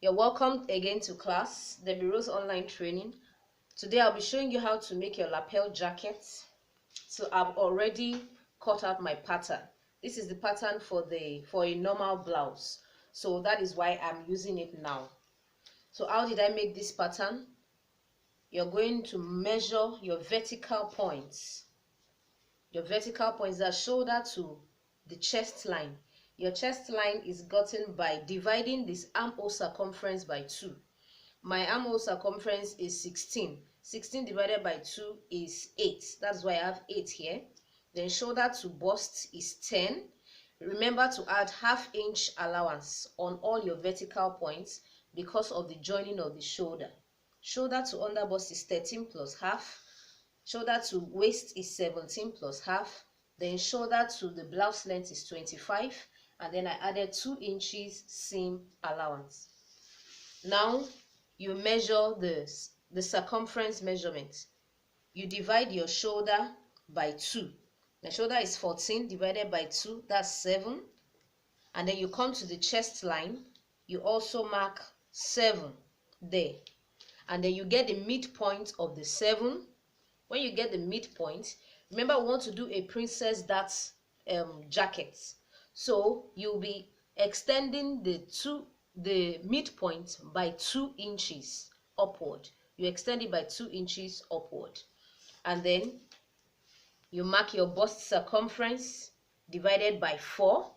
You're welcome again to class, the Bureau's online training. Today I'll be showing you how to make your lapel jacket. So I've already cut out my pattern. This is the pattern for a normal blouse. So that is why I'm using it now. So how did I make this pattern? You're going to measure your vertical points. Your vertical points are shoulder to the chest line. Your chest line is gotten by dividing this armhole circumference by 2. My armhole circumference is 16. 16 divided by 2 is 8. That's why I have 8 here. Then shoulder to bust is 10. Remember to add ½ inch allowance on all your vertical points because of the joining of the shoulder. Shoulder to under bust is 13 plus half. Shoulder to waist is 17 plus half. Then shoulder to the blouse length is 25. And then I added 2 inches seam allowance. Now you measure the circumference measurement. You divide your shoulder by 2. The shoulder is 14 divided by 2, that's 7. And then you come to the chest line. You also mark 7 there. And then you get the midpoint of the 7. When you get the midpoint, remember we want to do a princess dart jacket. So you'll be extending the midpoint by 2 inches upward. You extend it by 2 inches upward. And then you mark your bust circumference divided by 4.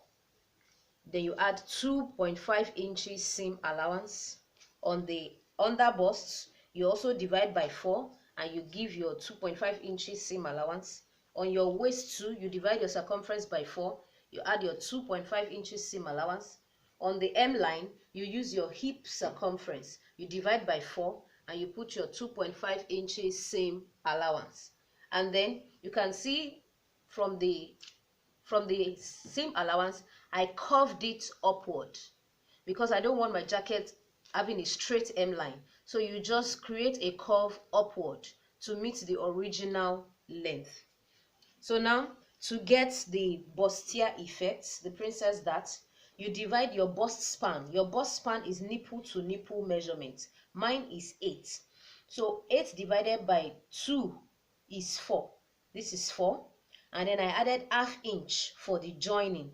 Then you add 2.5 inches seam allowance. On the under bust, you also divide by 4 and you give your 2.5 inches seam allowance. On your waist too, you divide your circumference by 4. You add your 2.5 inches seam allowance. On the M line, you use your hip circumference. You divide by 4 and you put your 2.5 inches seam allowance. And then you can see from the seam allowance, I curved it upward because I don't want my jacket having a straight M line. So you just create a curve upward to meet the original length. So now to get the bustier effect, the princess dart, you divide your bust span. Your bust span is nipple to nipple measurement. Mine is 8. So 8 divided by 2 is 4. This is 4. And then I added ½ inch for the joining.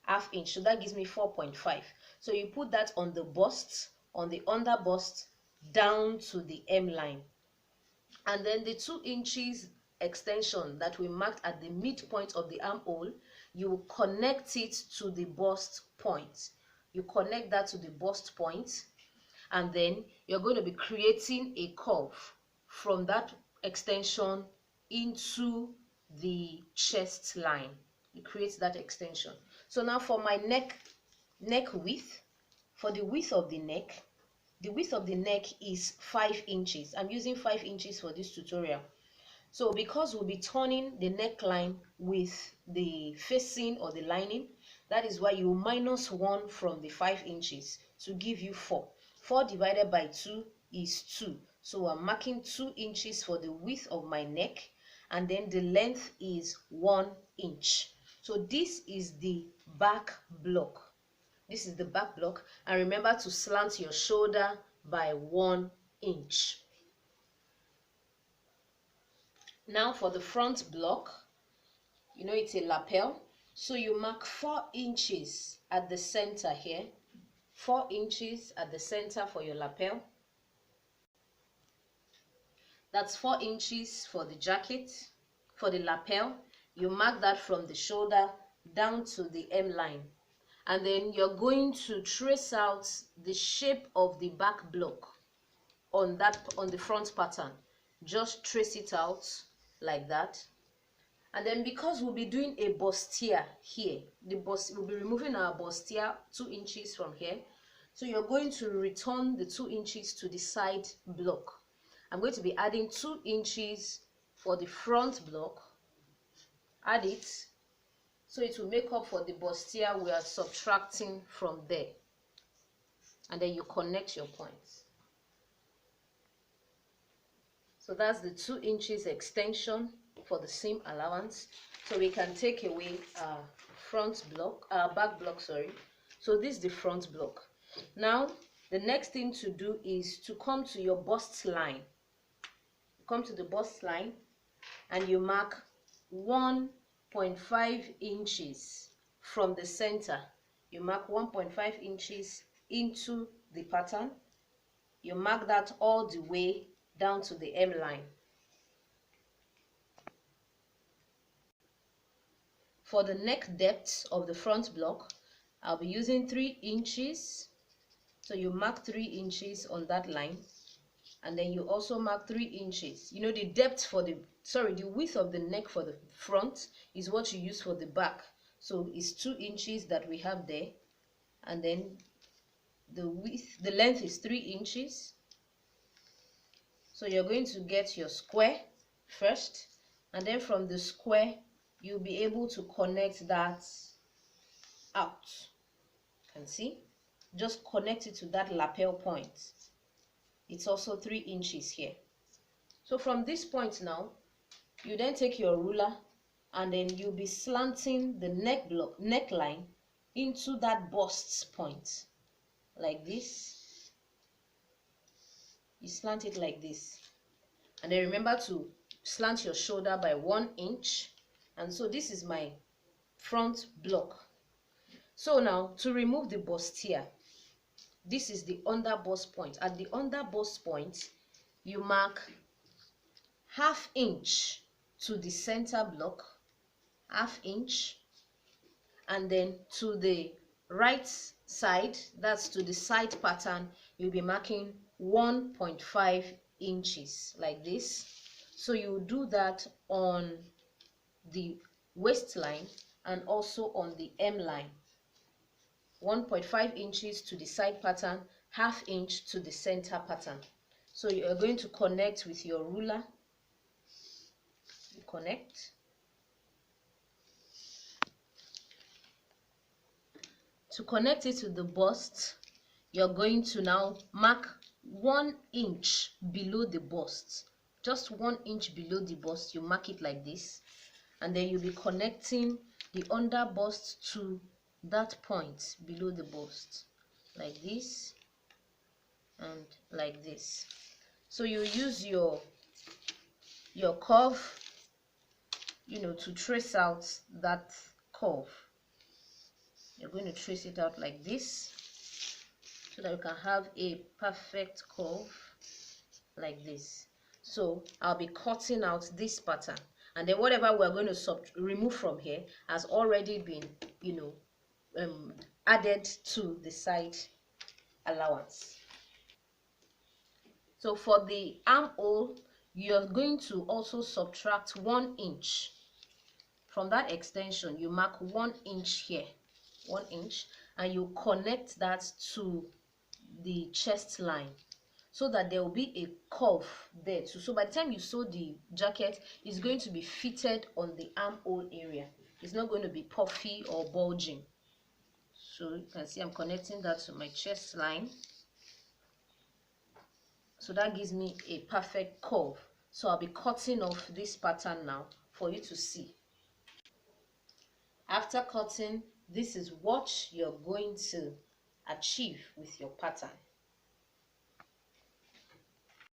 ½ inch. So that gives me 4.5. So you put that on the bust, on the under bust, down to the M line. And then the 2 inches extension that we marked at the midpoint of the armhole, you connect it to the bust point. You connect that to the bust point, and then you're going to be creating a curve from that extension into the chest line. You create that extension. So now for my neck width, for the width of the neck is 5 inches. I'm using 5 inches for this tutorial. So because we'll be turning the neckline with the facing or the lining, that is why you minus 1 from the 5 inches to give you 4. 4 divided by 2 is 2. So I'm marking 2 inches for the width of my neck, and then the length is 1 inch. So this is the back block. This is the back block, and remember to slant your shoulder by 1 inch. Now for the front block, you know it's a lapel, so you mark 4 inches at the center here. 4 inches at the center for your lapel. That's 4 inches for the jacket. For the lapel, you mark that from the shoulder down to the M line. And then you're going to trace out the shape of the back block on the front pattern. Just trace it out like that. And then because we'll be doing a bustier here, we'll be removing our bustier 2 inches from here. So you're going to return the 2 inches to the side block. I'm going to be adding 2 inches for the front block. Add it. So it will make up for the bustier we are subtracting from there. And then you connect your points. So that's the 2 inches extension for the seam allowance. So we can take away our back block, sorry. So this is the front block. Now The next thing to do is to come to your bust line. Come to the bust line and you mark 1.5 inches from the center. You mark 1.5 inches into the pattern. You mark that all the way down to the hem line. For the neck depth of the front block, I'll be using 3 inches. So you mark 3 inches on that line, and then you also mark 3 inches. You know, the depth for the width of the neck for the front is what you use for the back. So it's 2 inches that we have there, and then the length is 3 inches. So you're going to get your square first, and then from the square you'll be able to connect that out. You can see, just connect it to that lapel point. It's also 3 inches here. So from this point now, you then take your ruler and then you'll be slanting the neckline into that bust point like this. You slant it like this, and then remember to slant your shoulder by 1 inch. And so this is my front block. So now to remove the bustier, this is the under bust point. At the under bust point, you mark 1/2 inch to the center block, 1/2 inch, and then to the right side, that's to the side pattern, you'll be marking 1.5 inches like this. So you do that on the waistline and also on the hem line. 1.5 inches to the side pattern, 1/2 inch to the center pattern. So you are going to connect with your ruler. You connect. To connect it to the bust, you're going to now mark 1 inch below the bust. Just 1 inch below the bust, you mark it like this, and then you'll be connecting the under bust to that point below the bust like this and like this. So you use your curve, you know, to trace out that curve. You're going to trace it out like this so that you can have a perfect curve like this. So I'll be cutting out this pattern, and then whatever we're going to remove from here has already been, you know, added to the side allowance. So for the armhole, you're going to also subtract 1 inch from that extension. You mark 1 inch here, 1 inch, and you connect that to the chest line so that there will be a curve there too. So by the time you sew the jacket, it's going to be fitted on the armhole area. It's not going to be puffy or bulging. So you can see I'm connecting that to my chest line. So that gives me a perfect curve. So I'll be cutting off this pattern now for you to see. After cutting, this is what you're going to achieve with your pattern.